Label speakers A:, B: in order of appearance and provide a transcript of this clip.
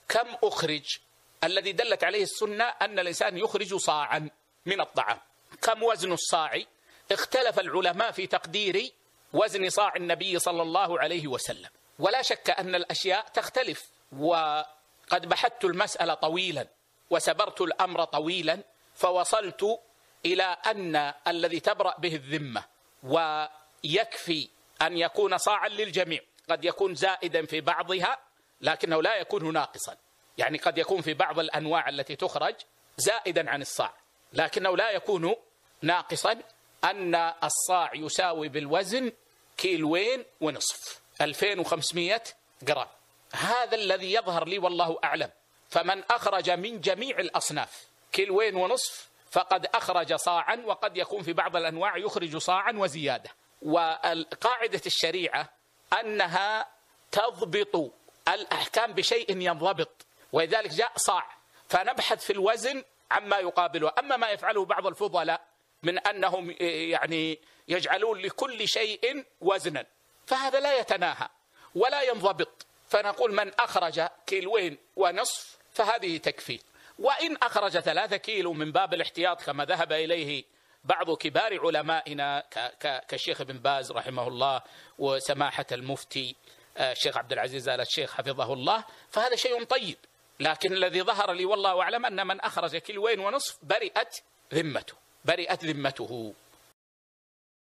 A: كم أخرج؟ الذي دلت عليه السنة أن الإنسان يخرج صاعا من الطعام. كم وزن الصاع؟ اختلف العلماء في تقدير وزن صاع النبي صلى الله عليه وسلم، ولا شك أن الأشياء تختلف، وقد بحثت المسألة طويلا وسبرت الأمر طويلا، فوصلت إلى أن الذي تبرأ به الذمة ويكفي أن يكون صاعا للجميع، قد يكون زائدا في بعضها لكنه لا يكون ناقصا، يعني قد يكون في بعض الأنواع التي تخرج زائدا عن الصاع لكنه لا يكون ناقصا، أن الصاع يساوي بالوزن 2.5 كيلو 2500 جرام. هذا الذي يظهر لي والله أعلم. فمن أخرج من جميع الأصناف 1.5 كيلو فقد أخرج صاعا، وقد يكون في بعض الأنواع يخرج صاعا وزيادة. وقاعدة الشريعة أنها تضبط الأحكام بشيء ينضبط، ولذلك جاء صاع، فنبحث في الوزن عما يقابله. أما ما يفعله بعض الفضلاء من أنهم يعني يجعلون لكل شيء وزنا، فهذا لا يتناهى ولا ينضبط. فنقول من أخرج 1.5 كيلو فهذه تكفي، وإن أخرج 3 كيلو من باب الاحتياط كما ذهب إليه بعض كبار علمائنا كالشيخ ابن باز رحمه الله وسماحة المفتي الشيخ عبد العزيز آل الشيخ حفظه الله، فهذا شيء طيب. لكن الذي ظهر لي والله أعلم أن من أخرج 1.5 كيلو برئت ذمته.